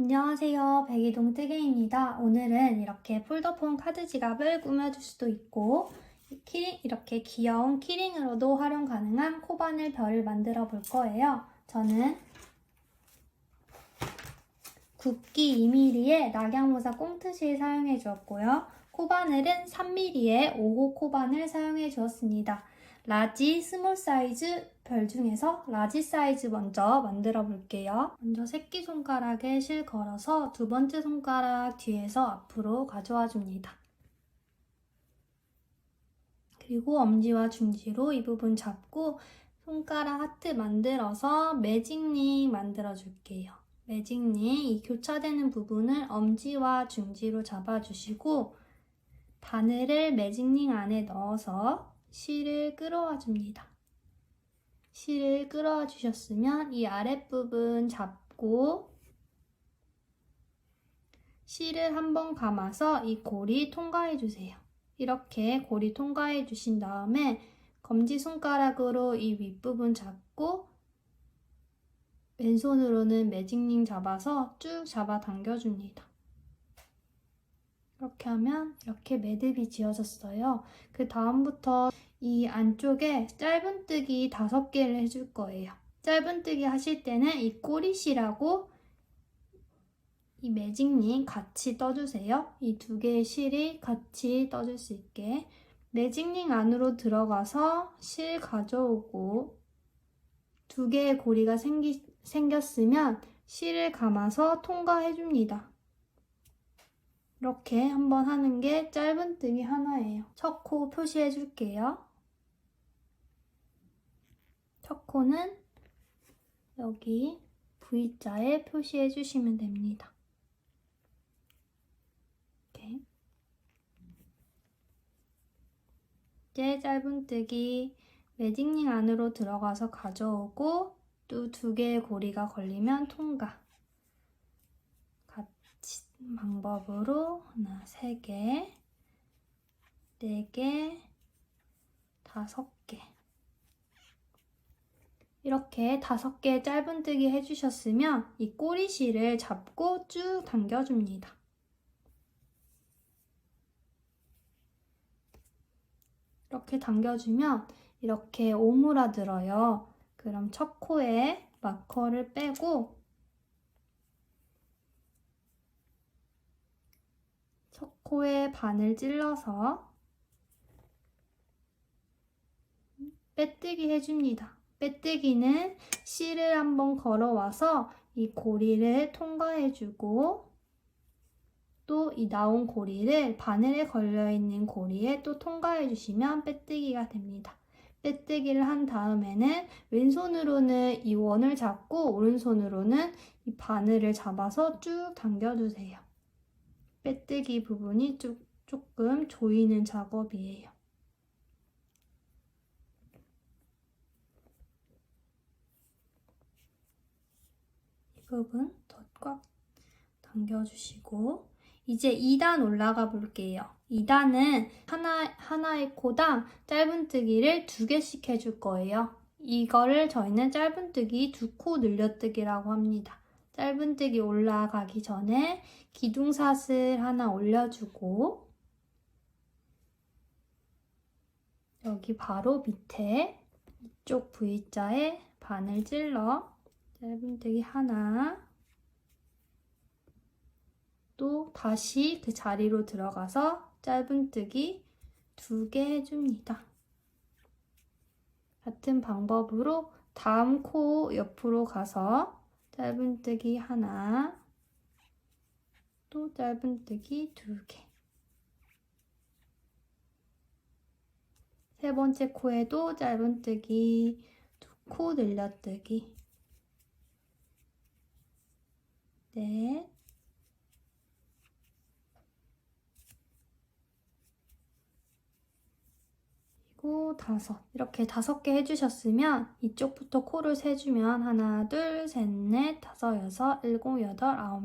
안녕하세요. 백이동뜨개입니다. 오늘은 이렇게 폴더폰 카드 지갑을 꾸며줄 수도 있고 이렇게 귀여운 키링으로도 활용 가능한 코바늘 별을 만들어 볼 거예요. 저는 굵기 2mm의 낙양모사 꽁트실 사용해 주었고요. 코바늘은 3mm의 5호 코바늘 사용해 주었습니다. 라지, 스몰 사이즈 별 중에서 라지 사이즈 먼저 만들어 볼게요. 먼저 새끼손가락에 실 걸어서 두 번째 손가락 뒤에서 앞으로 가져와 줍니다. 그리고 엄지와 중지로 이 부분 잡고 손가락 하트 만들어서 매직링 만들어 줄게요. 매직링, 이 교차되는 부분을 엄지와 중지로 잡아주시고 바늘을 매직링 안에 넣어서 실을 끌어와 줍니다. 실을 끌어와 주셨으면 이 아랫부분 잡고 실을 한번 감아서 이 고리 통과해 주세요. 이렇게 고리 통과해 주신 다음에 검지손가락으로 이 윗부분 잡고 왼손으로는 매직링 잡아서 쭉 잡아 당겨줍니다. 이렇게 하면 이렇게 매듭이 지어졌어요. 그 다음부터 이 안쪽에 짧은뜨기 5개를 해줄 거예요. 짧은뜨기 하실 때는 이 꼬리실하고 이 매직링 같이 떠주세요. 이 두 개의 실이 같이 떠줄 수 있게 매직링 안으로 들어가서 실 가져오고 두 개의 고리가 생겼으면 실을 감아서 통과해줍니다. 이렇게 한번 하는 게 짧은뜨기 하나예요. 첫 코 표시해 줄게요. 첫 코는 여기 V자에 표시해 주시면 됩니다. 이렇게. 이제 짧은뜨기 매직링 안으로 들어가서 가져오고 또 두 개의 고리가 걸리면 통과. 방법으로 하나, 3개, 4개, 5개 이렇게 5개 짧은뜨기 해주셨으면 이 꼬리실을 잡고 쭉 당겨줍니다. 이렇게 당겨주면 이렇게 오므라들어요. 그럼 첫 코에 마커를 빼고 첫 코에 바늘 찔러서 빼뜨기 해줍니다. 빼뜨기는 실을 한번 걸어와서 이 고리를 통과해주고 또 이 나온 고리를 바늘에 걸려있는 고리에 또 통과해주시면 빼뜨기가 됩니다. 빼뜨기를 한 다음에는 왼손으로는 이 원을 잡고 오른손으로는 이 바늘을 잡아서 쭉 당겨주세요. 빼뜨기 부분이 조금 조이는 작업이에요. 이 부분 더 꽉 당겨주시고 이제 2단 올라가 볼게요. 2단은 하나의 코당 짧은뜨기를 2개씩 해줄 거예요. 이거를 저희는 짧은뜨기 2코 늘려뜨기라고 합니다. 짧은뜨기 올라가기 전에 기둥사슬 하나 올려주고 여기 바로 밑에 이쪽 V자에 바늘 찔러 짧은뜨기 하나 또 다시 그 자리로 들어가서 짧은뜨기 2개 해줍니다. 같은 방법으로 다음 코 옆으로 가서 짧은뜨기 하나 또 짧은뜨기 2개 세 번째 코에도 짧은뜨기 2코 늘려뜨기 넷 그리고 5 이렇게 5개 해주셨으면 이쪽부터 코를 세주면 하나, 둘, 셋, 넷, 다섯, 여섯, 일곱, 여덟, 아홉,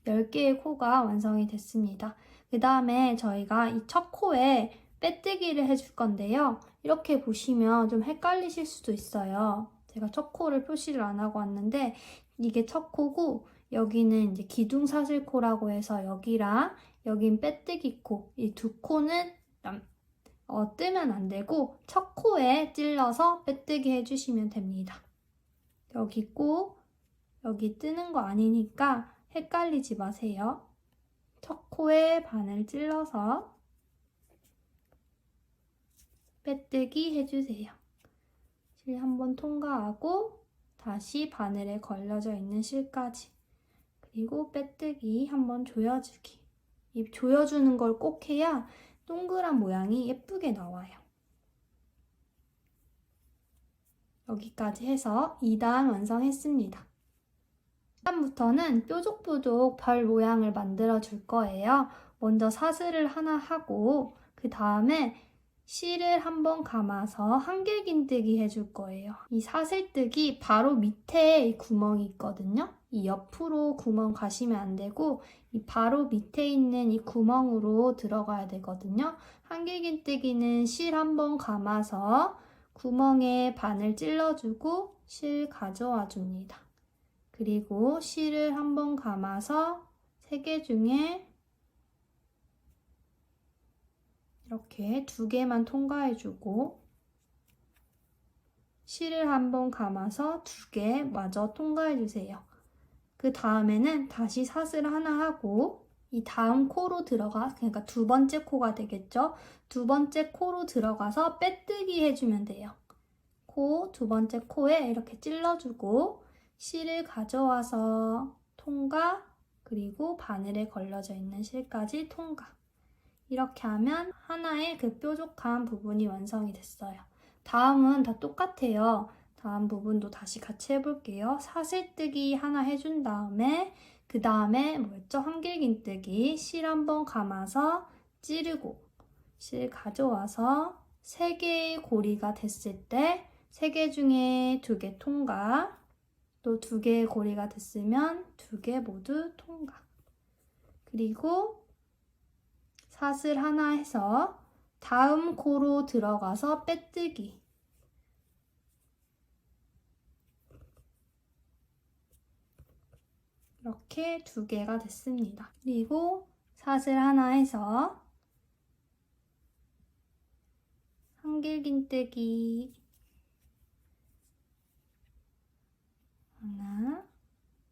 10개의 코가 완성이 됐습니다. 그 다음에 저희가 이 첫 코에 빼뜨기를 해줄 건데요. 이렇게 보시면 좀 헷갈리실 수도 있어요. 제가 첫 코를 표시를 안 하고 왔는데 이게 첫 코고 여기는 이제 기둥사슬코라고 해서 여기랑 여긴 빼뜨기 코, 이 두 코는 뜨면 안 되고 첫 코에 찔러서 빼뜨기 해주시면 됩니다. 여기 꼭 여기 뜨는 거 아니니까 헷갈리지 마세요. 첫 코에 바늘 찔러서 빼뜨기 해주세요. 실 한번 통과하고 다시 바늘에 걸려져 있는 실까지, 그리고 빼뜨기 한번 조여주기. 이 조여주는 걸 꼭 해야 동그란 모양이 예쁘게 나와요. 여기까지 해서 2단 완성했습니다. 다음부터는 뾰족뾰족 별 모양을 만들어 줄 거예요. 먼저 사슬을 하나 하고 그 다음에 실을 한번 감아서 한길긴뜨기 해줄 거예요. 이 사슬뜨기 바로 밑에 이 구멍이 있거든요. 이 옆으로 구멍 가시면 안 되고 이 바로 밑에 있는 이 구멍으로 들어가야 되거든요. 한길긴뜨기는 실 한번 감아서 구멍에 바늘 찔러주고 실 가져와 줍니다. 그리고 실을 한번 감아서 3개 중에 이렇게 2개만 통과해주고 실을 한번 감아서 2개 마저 통과해주세요. 그 다음에는 다시 사슬 하나 하고 이 다음 코로 그러니까 2번째 코가 되겠죠? 2번째 코로 들어가서 빼뜨기 해주면 돼요. 코 2번째 코에 이렇게 찔러주고 실을 가져와서 통과, 그리고 바늘에 걸려져 있는 실까지 통과. 이렇게 하면 하나의 그 뾰족한 부분이 완성이 됐어요. 다음은 다 똑같아요. 다음 부분도 다시 같이 해볼게요. 사슬뜨기 하나 해준 다음에 그 다음에 뭐였죠? 한길긴뜨기, 실 한번 감아서 찌르고 실 가져와서 3개의 고리가 됐을 때 3개 중에 2개 통과, 또 2개의 고리가 됐으면 2개 모두 통과. 그리고 사슬 하나 해서 다음 코로 들어가서 빼뜨기. 이렇게 2개가 됐습니다. 그리고 사슬 하나 해서 한길긴뜨기 하나,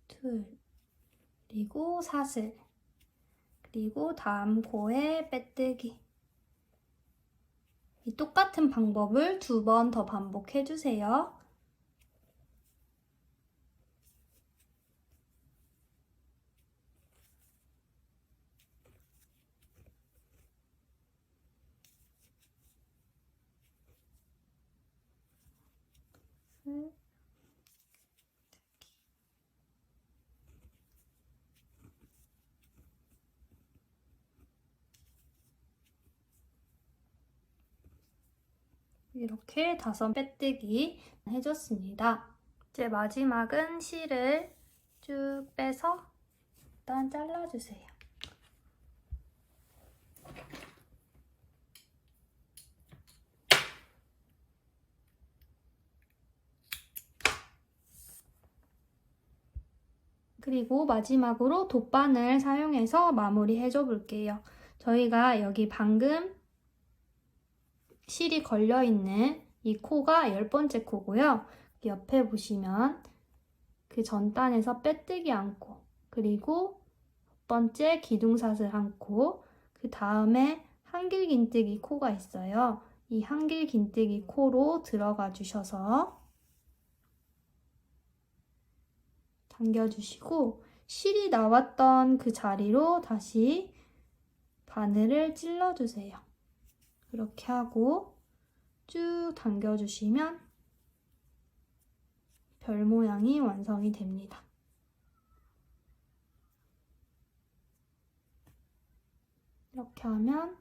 둘, 그리고 사슬, 그리고 다음 코에 빼뜨기. 이 똑같은 방법을 2번 더 반복해주세요. 이렇게 5 빼뜨기 해줬습니다. 이제 마지막은 실을 쭉 빼서 일단 잘라주세요. 그리고 마지막으로 돗바늘 사용해서 마무리 해줘 볼게요. 저희가 여기 방금 실이 걸려있는 이 코가 10번째 코고요. 옆에 보시면 그 전단에서 빼뜨기 한 코, 그리고 첫 번째 기둥사슬 한 코, 그 다음에 한길긴뜨기 코가 있어요. 이 한길긴뜨기 코로 들어가 주셔서 당겨주시고 실이 나왔던 그 자리로 다시 바늘을 찔러주세요. 이렇게 하고 쭉 당겨주시면 별 모양이 완성이 됩니다. 이렇게 하면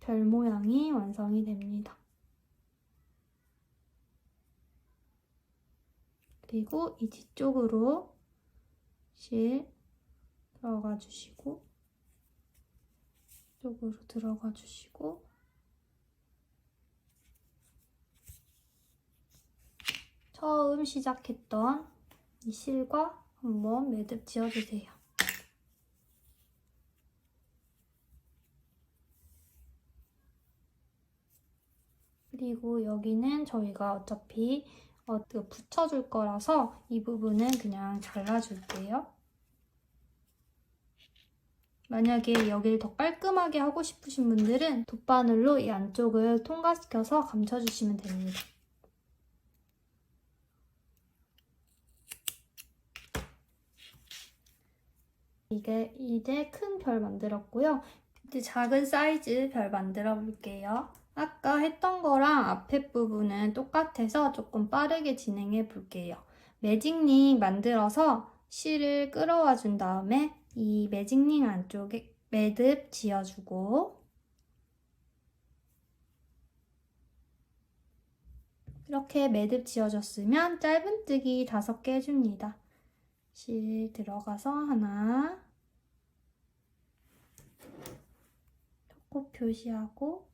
별 모양이 완성이 됩니다. 그리고 이 뒤쪽으로 실 들어가 주시고 이쪽으로 들어가 주시고 처음 시작했던 이 실과 한번 매듭 지어주세요. 그리고 여기는 저희가 어차피 붙여줄 거라서 이 부분은 그냥 잘라줄게요. 만약에 여기를 더 깔끔하게 하고 싶으신 분들은 돗바늘로 이 안쪽을 통과시켜서 감춰주시면 됩니다. 이제 큰 별 만들었고요. 이제 작은 사이즈 별 만들어 볼게요. 아까 했던 거랑 앞에 부분은 똑같아서 조금 빠르게 진행해 볼게요. 매직링 만들어서 실을 끌어와 준 다음에 이 매직링 안쪽에 매듭 지어주고 이렇게 매듭 지어줬으면 짧은뜨기 5개 해줍니다. 실 들어가서 하나, 코 표시하고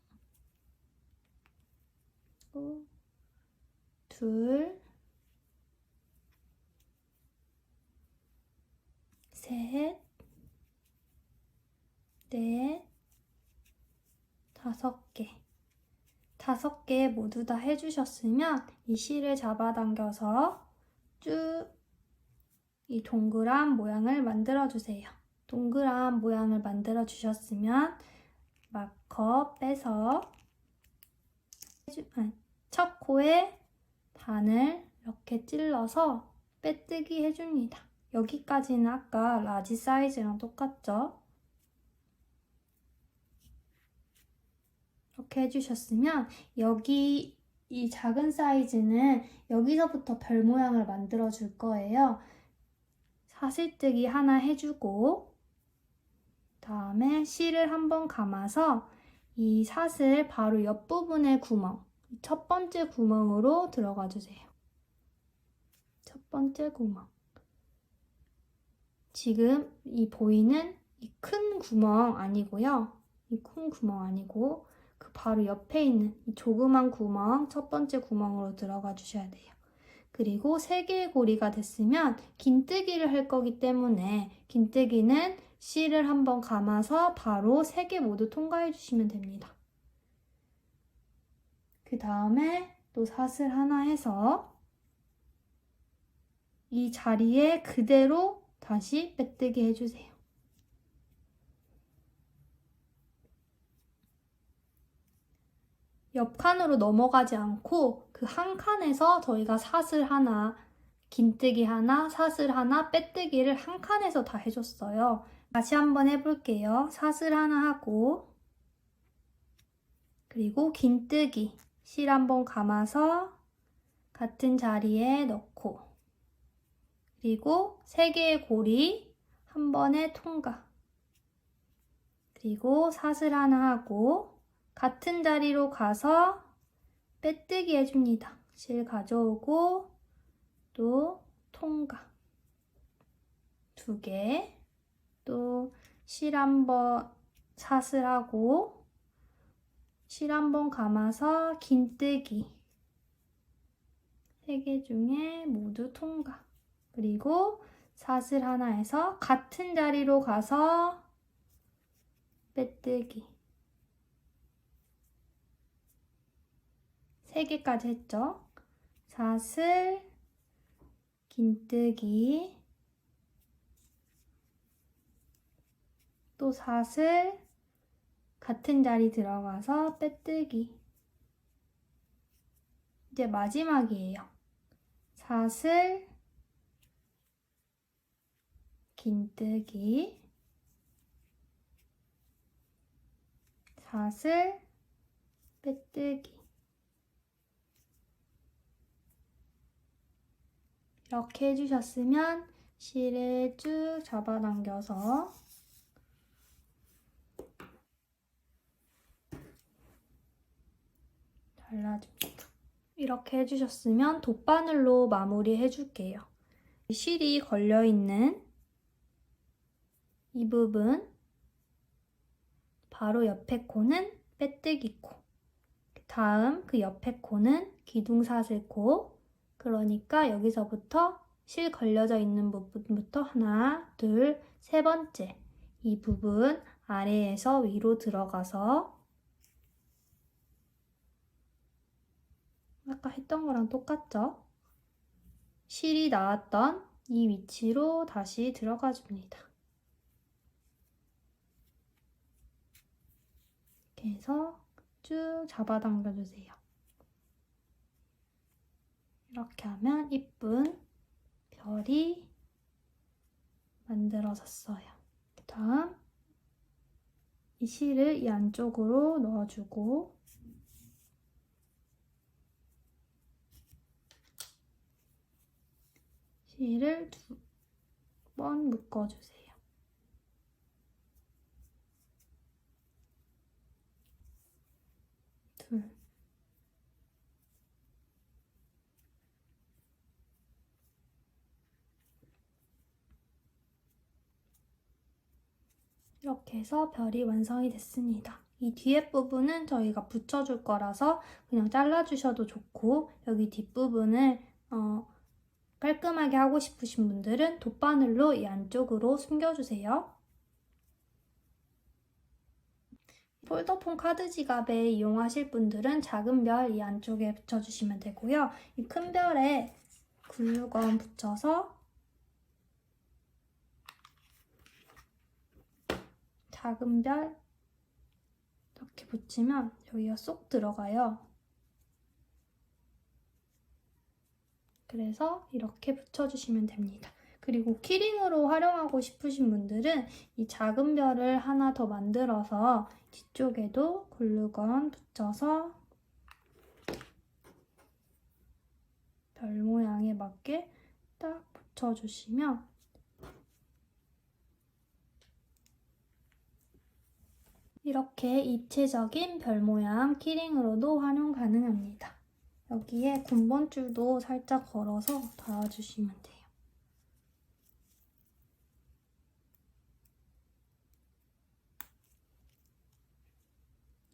둘, 셋, 넷, 5개. 5개 모두 다 해주셨으면 이 실을 잡아당겨서 쭉 이 동그란 모양을 만들어주세요. 동그란 모양을 만들어주셨으면 마커 빼서 첫 코에 반을 이렇게 찔러서 빼뜨기 해줍니다. 여기까지는 아까 라지 사이즈랑 똑같죠? 이렇게 해주셨으면 여기 이 작은 사이즈는 여기서부터 별 모양을 만들어 줄 거예요. 사슬뜨기 하나 해주고 다음에 실을 한번 감아서 이 사슬 바로 옆부분의 구멍, 첫 번째 구멍으로 들어가 주세요. 첫 번째 구멍. 지금 이 보이는 이 큰 구멍 아니고요. 이 큰 구멍 아니고 그 바로 옆에 있는 이 조그만 구멍, 첫 번째 구멍으로 들어가 주셔야 돼요. 그리고 3개의 고리가 됐으면 긴뜨기를 할 거기 때문에 긴뜨기는 실을 한번 감아서 바로 3개 모두 통과해 주시면 됩니다. 그 다음에 또 사슬 하나 해서 이 자리에 그대로 다시 빼뜨기 해주세요. 옆 칸으로 넘어가지 않고 그 한 칸에서 저희가 사슬 하나, 긴뜨기 하나, 사슬 하나, 빼뜨기를 한 칸에서 다 해줬어요. 다시 한번 해볼게요. 사슬 하나 하고 그리고 긴뜨기 실 한번 감아서 같은 자리에 넣고 그리고 3개의 고리 한 번에 통과 그리고 사슬 하나 하고 같은 자리로 가서 빼뜨기 해줍니다. 실 가져오고 또 통과 2개 또 실 한번 사슬하고 실 한번 감아서 긴뜨기 3개 중에 모두 통과 그리고 사슬 하나 해서 같은 자리로 가서 빼뜨기 3개까지 했죠. 사슬, 긴뜨기, 또 사슬, 같은 자리 들어가서 빼뜨기. 이제 마지막이에요. 사슬, 긴뜨기, 사슬, 빼뜨기. 이렇게 해주셨으면 실을 쭉 잡아당겨서 잘라줍니다. 이렇게 해주셨으면 돗바늘로 마무리 해줄게요. 실이 걸려있는 이 부분 바로 옆에 코는 빼뜨기 코 다음 그 옆에 코는 기둥사슬 코 그러니까 여기서부터 실 걸려져 있는 부분부터 하나, 둘, 세 번째 이 부분 아래에서 위로 들어가서 아까 했던 거랑 똑같죠? 실이 나왔던 이 위치로 다시 들어가 줍니다. 이렇게 해서 쭉 잡아당겨 주세요. 이렇게 하면 이쁜 별이 만들어졌어요. 그 다음 이 실을 이 안쪽으로 넣어주고 실을 2번 묶어주세요. 둘. 이렇게 해서 별이 완성이 됐습니다. 이 뒤에 부분은 저희가 붙여줄 거라서 그냥 잘라주셔도 좋고 여기 뒷부분을 깔끔하게 하고 싶으신 분들은 돗바늘로 이 안쪽으로 숨겨주세요. 폴더폰 카드 지갑에 이용하실 분들은 작은 별 이 안쪽에 붙여주시면 되고요. 이 큰 별에 글루건 붙여서 작은 별 이렇게 붙이면 여기가 쏙 들어가요. 그래서 이렇게 붙여주시면 됩니다. 그리고 키링으로 활용하고 싶으신 분들은 이 작은 별을 하나 더 만들어서 뒤쪽에도 글루건 붙여서 별 모양에 맞게 딱 붙여주시면 이렇게 입체적인 별 모양 키링으로도 활용 가능합니다. 여기에 군번줄도 살짝 걸어서 달아주시면 돼요.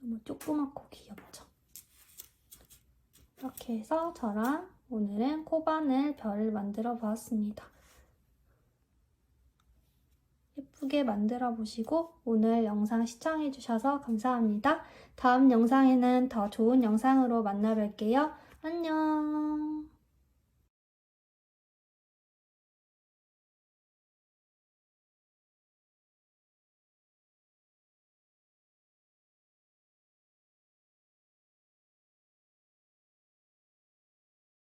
너무 조그맣고 귀엽죠? 이렇게 해서 저랑 오늘은 코바늘 별을 만들어 보았습니다. 예쁘게 만들어 보시고 오늘 영상 시청해 주셔서 감사합니다. 다음 영상에는 더 좋은 영상으로 만나 뵐게요. 안녕.